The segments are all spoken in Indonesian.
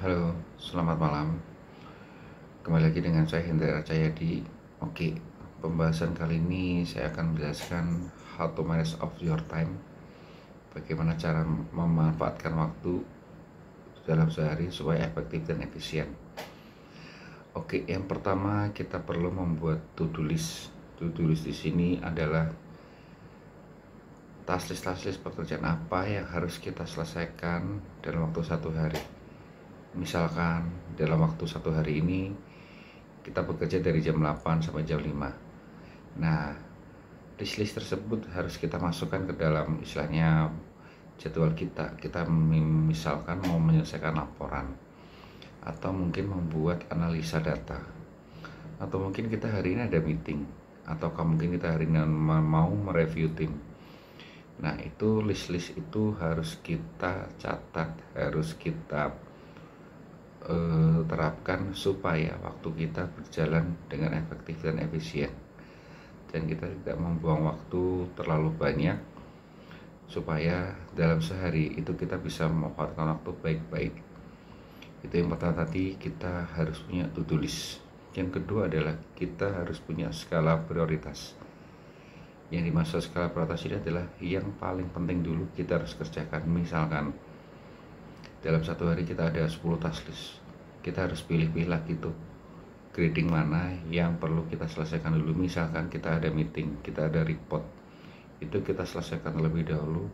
Halo, selamat malam. Kembali lagi dengan saya Hendra Cayadi. Oke, pembahasan kali ini saya akan menjelaskan how to manage of your time. Bagaimana cara memanfaatkan waktu dalam sehari supaya efektif dan efisien. Oke, yang pertama kita perlu membuat to-do list. To-do list di sini adalah task list pekerjaan apa yang harus kita selesaikan dalam waktu satu hari. Misalkan dalam waktu satu hari ini kita bekerja dari jam 8 sampai jam 5. Nah, list tersebut harus kita masukkan ke dalam istilahnya jadwal kita. Kita misalkan mau menyelesaikan laporan, atau mungkin membuat analisa data, atau mungkin kita hari ini ada meeting, atau mungkin kita hari ini mau mereview tim. Nah, itu list itu harus kita catat, harus kita terapkan supaya waktu kita berjalan dengan efektif dan efisien, dan kita tidak membuang waktu terlalu banyak, supaya dalam sehari itu kita bisa memanfaatkan waktu baik-baik. Itu yang pertama, tadi kita harus punya to-do list. Yang kedua adalah kita harus punya skala prioritas. Yang dimaksud skala prioritas ini adalah yang paling penting dulu kita harus kerjakan. Misalkan dalam satu hari kita ada 10 task list, kita harus pilih-pilih lagi tuh grading mana yang perlu kita selesaikan dulu. Misalkan kita ada meeting, kita ada report, itu kita selesaikan terlebih dahulu,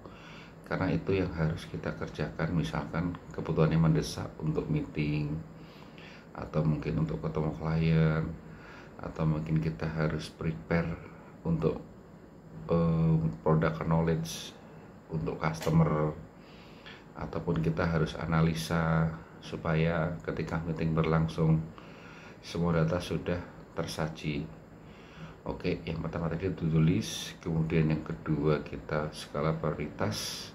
karena itu yang harus kita kerjakan. Misalkan kebutuhannya mendesak untuk meeting, atau mungkin untuk ketemu klien, atau mungkin kita harus prepare untuk product knowledge untuk customer, ataupun kita harus analisa supaya ketika meeting berlangsung semua data sudah tersaji. Oke, yang pertama tadi to-do list, kemudian yang kedua kita skala prioritas,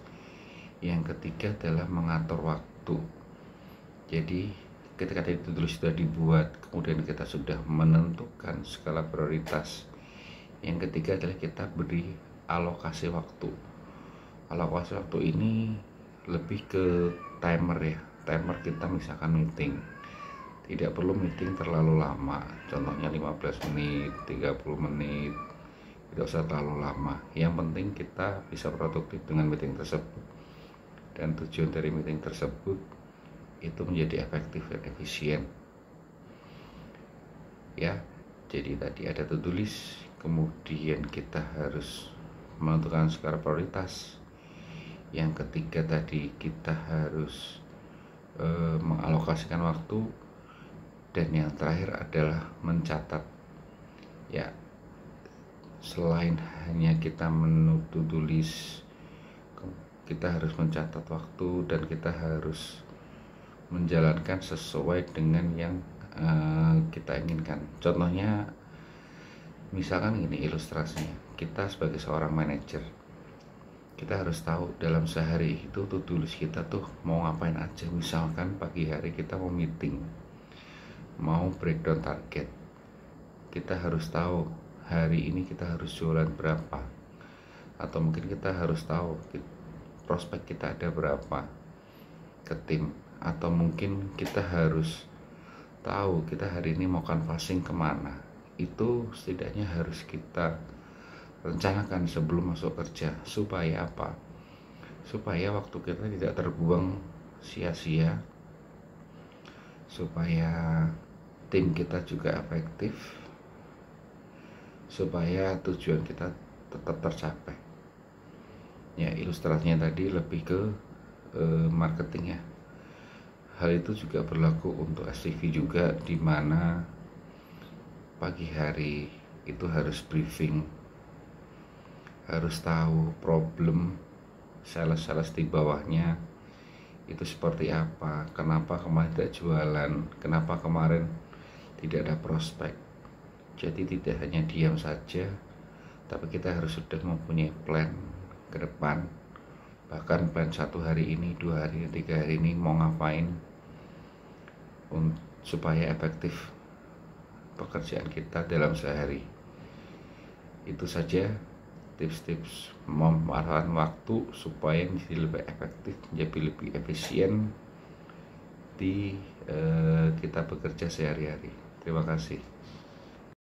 yang ketiga adalah mengatur waktu. Jadi ketika tadi to-do list sudah dibuat, kemudian kita sudah menentukan skala prioritas, yang ketiga adalah kita beri alokasi waktu. Alokasi waktu ini lebih ke timer ya. Timer kita misalkan meeting, tidak perlu meeting terlalu lama, contohnya 15 menit, 30 menit, tidak usah terlalu lama. Yang penting kita bisa produktif dengan meeting tersebut, dan tujuan dari meeting tersebut itu menjadi efektif dan efisien ya. Jadi tadi ada to-do list, kemudian kita harus menentukan skala prioritas, yang ketiga tadi kita harus mengalokasikan waktu, dan yang terakhir adalah mencatat ya. Selain hanya kita to-do list, kita harus mencatat waktu, dan kita harus menjalankan sesuai dengan yang kita inginkan. Contohnya misalkan ini ilustrasinya, kita sebagai seorang manajer, kita harus tahu dalam sehari itu to-do list kita tuh mau ngapain aja. Misalkan pagi hari kita mau meeting, mau breakdown target, kita harus tahu hari ini kita harus jualan berapa, atau mungkin kita harus tahu prospek kita ada berapa ke tim, atau mungkin kita harus tahu kita hari ini mau canvassing kemana. Itu setidaknya harus kita rencanakan sebelum masuk kerja. Supaya apa? Supaya waktu kita tidak terbuang sia-sia, supaya tim kita juga efektif, supaya tujuan kita tetap tercapai ya. Ilustrasinya tadi lebih ke marketing ya. Hal itu juga berlaku untuk STV juga, di mana pagi hari itu harus briefing, harus tahu problem sales di bawahnya itu seperti apa, kenapa kemarin tidak jualan, kenapa kemarin tidak ada prospek. Jadi tidak hanya diam saja, tapi kita harus sudah mempunyai plan ke depan, bahkan plan 1 hari ini, 2 hari, 3 hari ini mau ngapain, supaya efektif pekerjaan kita dalam sehari. Itu saja tips-tips memanfaatkan waktu supaya menjadi lebih efektif, menjadi lebih efisien di kita bekerja sehari-hari. Terima kasih.